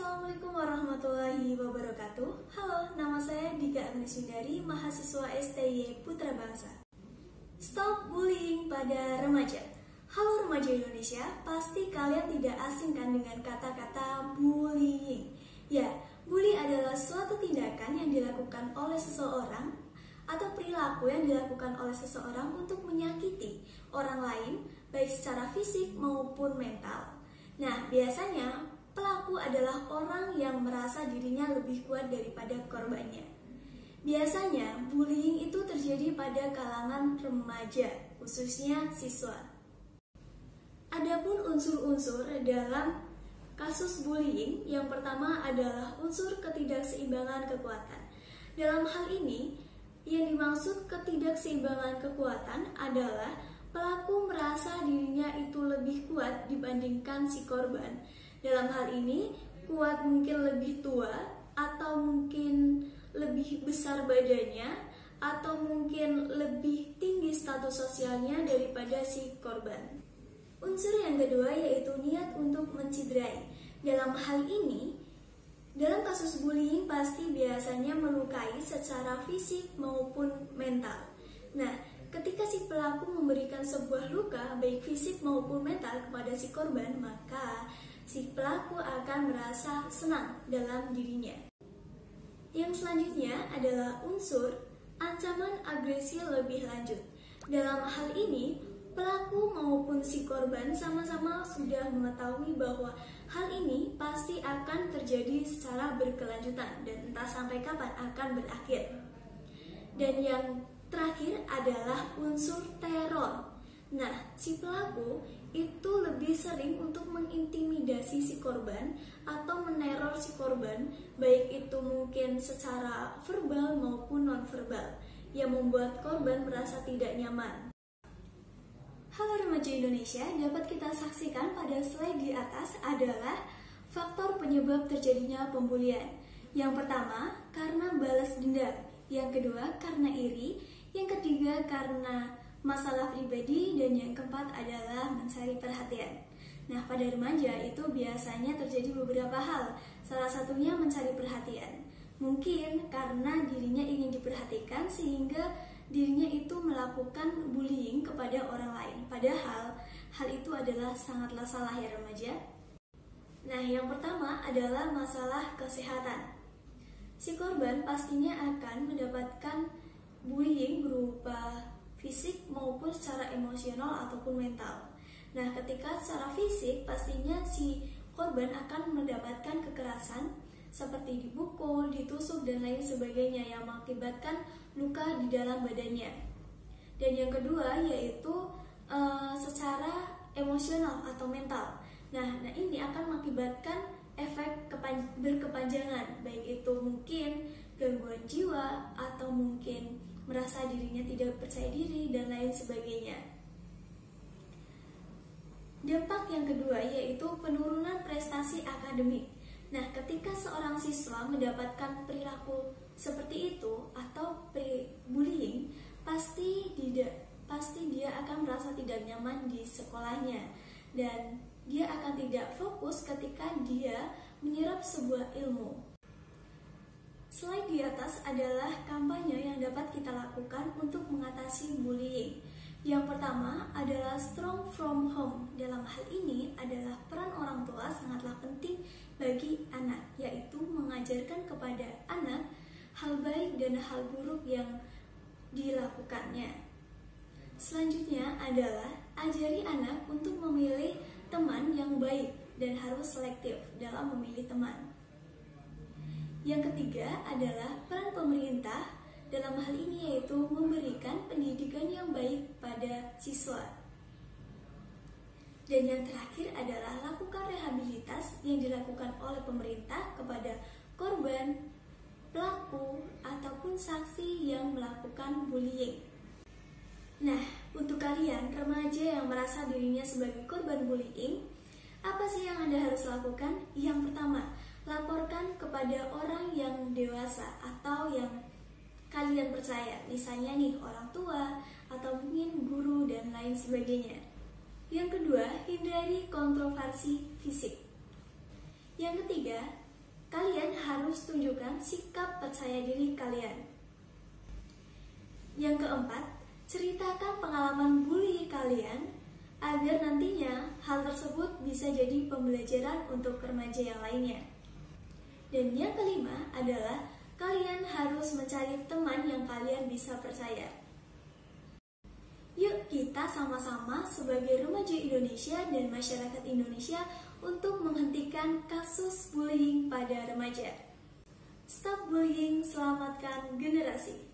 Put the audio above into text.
Assalamualaikum warahmatullahi wabarakatuh. Halo, nama saya Dika Agnes Windari, mahasiswa STY Putra Bangsa. Stop bullying pada remaja. Halo remaja Indonesia, pasti kalian tidak asing kan dengan kata-kata bullying. Ya, bully adalah suatu tindakan yang dilakukan oleh seseorang atau perilaku yang dilakukan oleh seseorang untuk menyakiti orang lain, baik secara fisik maupun mental. Nah, biasanya pelaku adalah orang yang merasa dirinya lebih kuat daripada korbannya. Biasanya, bullying itu terjadi pada kalangan remaja, khususnya siswa. Adapun unsur-unsur dalam kasus bullying, yang pertama adalah unsur ketidakseimbangan kekuatan. Dalam hal ini, yang dimaksud ketidakseimbangan kekuatan adalah pelaku merasa dirinya itu lebih kuat dibandingkan si korban. Dalam hal ini, kuat mungkin lebih tua, atau mungkin lebih besar badannya, atau mungkin lebih tinggi status sosialnya daripada si korban. Unsur yang kedua yaitu niat untuk menciderai. Dalam hal ini, dalam kasus bullying pasti biasanya melukai secara fisik maupun mental. Nah, ketika si pelaku memberikan sebuah luka baik fisik maupun mental kepada si korban, maka si pelaku akan merasa senang dalam dirinya. Yang selanjutnya adalah unsur ancaman agresi lebih lanjut. Dalam hal ini, pelaku maupun si korban sama-sama sudah mengetahui bahwa hal ini pasti akan terjadi secara berkelanjutan dan entah sampai kapan akan berakhir. Dan yang terakhir adalah unsur teror. Nah, si pelaku itu lebih sering untuk mengintimidasi si korban atau meneror si korban, baik itu mungkin secara verbal maupun non-verbal, yang membuat korban merasa tidak nyaman. Halo remaja Indonesia, dapat kita saksikan pada slide di atas adalah faktor penyebab terjadinya pembulian. Yang pertama, karena balas dendam. Yang kedua, karena iri. Yang ketiga, karena masalah pribadi, dan yang keempat adalah mencari perhatian. Nah, pada remaja itu biasanya terjadi beberapa hal. Salah satunya mencari perhatian. Mungkin karena dirinya ingin diperhatikan sehingga dirinya itu melakukan bullying kepada orang lain. Padahal hal itu adalah sangatlah salah ya remaja. Nah, yang pertama adalah masalah kesehatan. Si korban pastinya akan mendapatkan bullying berupa fisik maupun secara emosional ataupun mental. Nah, ketika secara fisik pastinya si korban akan mendapatkan kekerasan seperti dipukul, ditusuk, dan lain sebagainya yang mengakibatkan luka di dalam badannya. Dan yang kedua yaitu secara emosional atau mental. Nah, ini akan mengakibatkan efek berkepanjangan, baik itu mungkin gangguan jiwa atau mungkin merasa dirinya tidak percaya diri dan lain sebagainya. Dampak yang kedua yaitu penurunan prestasi akademik. Nah, ketika seorang siswa mendapatkan perilaku seperti itu atau bullying, pasti dia akan merasa tidak nyaman di sekolahnya dan dia akan tidak fokus ketika dia menyerap sebuah ilmu. Slide di atas adalah kampanye yang dapat kita lakukan untuk mengatasi bullying. Yang pertama adalah Strong from Home. Dalam hal ini adalah peran orang tua sangatlah penting bagi anak, yaitu mengajarkan kepada anak hal baik dan hal buruk yang dilakukannya. Selanjutnya adalah ajari anak untuk memilih teman yang baik dan harus selektif dalam memilih teman. Yang ketiga adalah peran pemerintah dalam hal ini yaitu memberikan pendidikan yang baik pada siswa. Dan yang terakhir adalah lakukan rehabilitas yang dilakukan oleh pemerintah kepada korban, pelaku, ataupun saksi yang melakukan bullying. Nah, untuk kalian remaja yang merasa dirinya sebagai korban bullying, apa sih yang Anda harus lakukan? Yang pertama, laporkan kepada orang yang dewasa atau yang kalian percaya, misalnya nih orang tua atau mungkin guru dan lain sebagainya. Yang kedua, hindari kontroversi fisik. Yang ketiga, kalian harus tunjukkan sikap percaya diri kalian. Yang keempat, ceritakan pengalaman bully kalian agar nantinya hal tersebut bisa jadi pembelajaran untuk remaja yang lainnya. Dan yang kelima adalah kalian harus mencari teman yang kalian bisa percaya. Yuk kita sama-sama sebagai remaja Indonesia dan masyarakat Indonesia untuk menghentikan kasus bullying pada remaja. Stop bullying, selamatkan generasi.